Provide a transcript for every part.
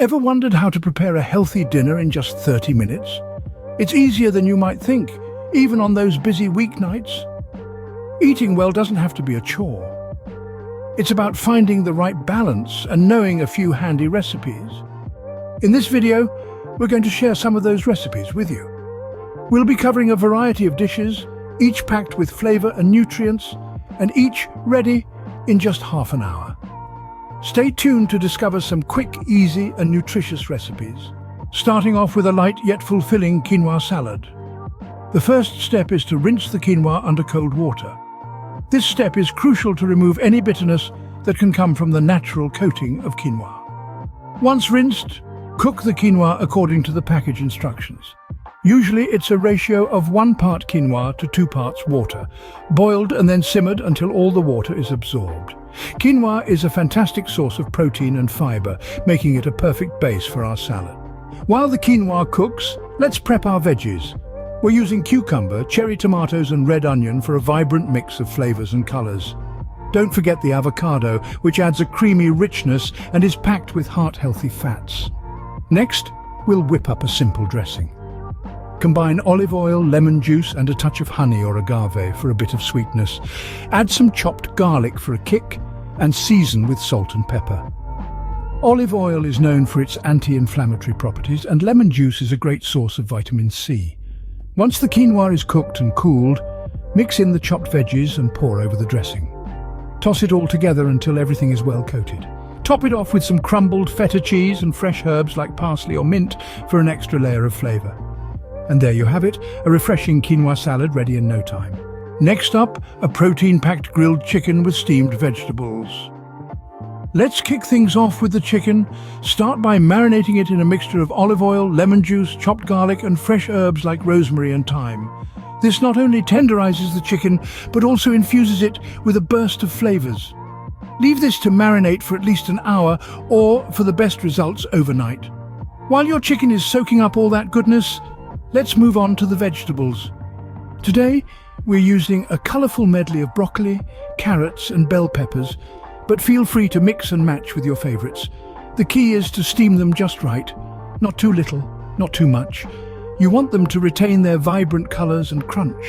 Ever wondered how to prepare a healthy dinner in just 30 minutes? It's easier than you might think, even on those busy weeknights. Eating well doesn't have to be a chore. It's about finding the right balance and knowing a few handy recipes. In this video, we're going to share some of those recipes with you. We'll be covering a variety of dishes, each packed with flavor and nutrients, and each ready in just half an hour. Stay tuned to discover some quick, easy, and nutritious recipes. Starting off with a light yet fulfilling quinoa salad. The first step is to rinse the quinoa under cold water. This step is crucial to remove any bitterness that can come from the natural coating of quinoa. Once rinsed, cook the quinoa according to the package instructions. Usually it's a ratio of 1 part quinoa to 2 parts water, boiled and then simmered until all the water is absorbed. Quinoa is a fantastic source of protein and fiber, making it a perfect base for our salad. While the quinoa cooks, let's prep our veggies. We're using cucumber, cherry tomatoes and red onion for a vibrant mix of flavors and colors. Don't forget the avocado, which adds a creamy richness and is packed with heart-healthy fats. Next, we'll whip up a simple dressing. Combine olive oil, lemon juice and a touch of honey or agave for a bit of sweetness. Add some chopped garlic for a kick and season with salt and pepper. Olive oil is known for its anti-inflammatory properties and lemon juice is a great source of vitamin C. Once the quinoa is cooked and cooled, mix in the chopped veggies and pour over the dressing. Toss it all together until everything is well coated. Top it off with some crumbled feta cheese and fresh herbs like parsley or mint for an extra layer of flavor. And there you have it, a refreshing quinoa salad ready in no time. Next up, a protein-packed grilled chicken with steamed vegetables. Let's kick things off with the chicken. Start by marinating it in a mixture of olive oil, lemon juice, chopped garlic and fresh herbs like rosemary and thyme. This not only tenderizes the chicken, but also infuses it with a burst of flavors. Leave this to marinate for at least an hour or, for the best results, overnight. While your chicken is soaking up all that goodness, let's move on to the vegetables. Today, we're using a colorful medley of broccoli, carrots and bell peppers, but feel free to mix and match with your favorites. The key is to steam them just right, not too little, not too much. You want them to retain their vibrant colors and crunch.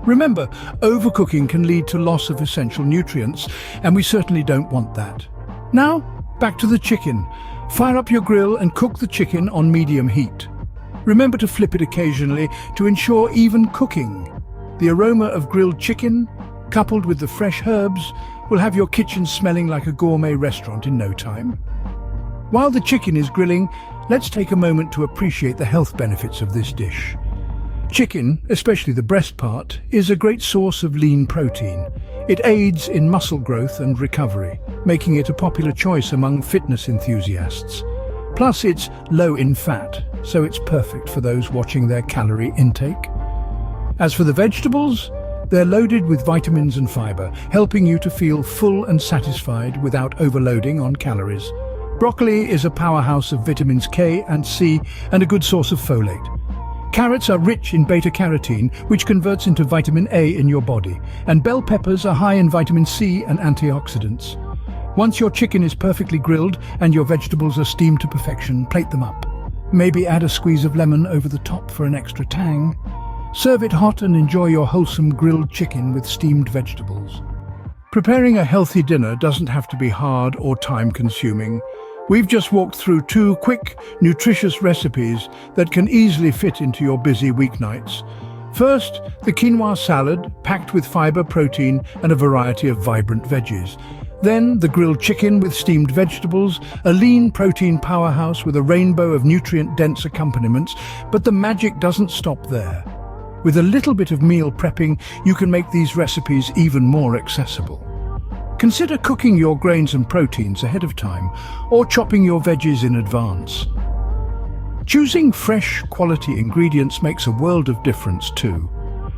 Remember, overcooking can lead to loss of essential nutrients, and we certainly don't want that. Now, back to the chicken. Fire up your grill and cook the chicken on medium heat. Remember to flip it occasionally to ensure even cooking. The aroma of grilled chicken, coupled with the fresh herbs, will have your kitchen smelling like a gourmet restaurant in no time. While the chicken is grilling, let's take a moment to appreciate the health benefits of this dish. Chicken, especially the breast part, is a great source of lean protein. It aids in muscle growth and recovery, making it a popular choice among fitness enthusiasts. Plus, it's low in fat, so it's perfect for those watching their calorie intake. As for the vegetables, they're loaded with vitamins and fiber, helping you to feel full and satisfied without overloading on calories. Broccoli is a powerhouse of vitamins K and C and a good source of folate. Carrots are rich in beta-carotene, which converts into vitamin A in your body, and bell peppers are high in vitamin C and antioxidants. Once your chicken is perfectly grilled and your vegetables are steamed to perfection, plate them up. Maybe add a squeeze of lemon over the top for an extra tang. Serve it hot and enjoy your wholesome grilled chicken with steamed vegetables. Preparing a healthy dinner doesn't have to be hard or time-consuming. We've just walked through 2 quick, nutritious recipes that can easily fit into your busy weeknights. First, the quinoa salad, packed with fiber, protein and a variety of vibrant veggies. Then, the grilled chicken with steamed vegetables, a lean protein powerhouse with a rainbow of nutrient-dense accompaniments, but the magic doesn't stop there. With a little bit of meal prepping, you can make these recipes even more accessible. Consider cooking your grains and proteins ahead of time, or chopping your veggies in advance. Choosing fresh, quality ingredients makes a world of difference too.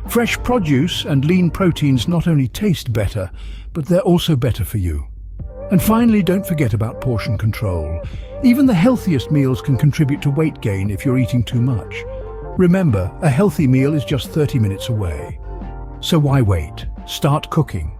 Fresh produce and lean proteins not only taste better, but they're also better for you. And finally, don't forget about portion control. Even the healthiest meals can contribute to weight gain if you're eating too much. Remember, a healthy meal is just 30 minutes away. So why wait? Start cooking.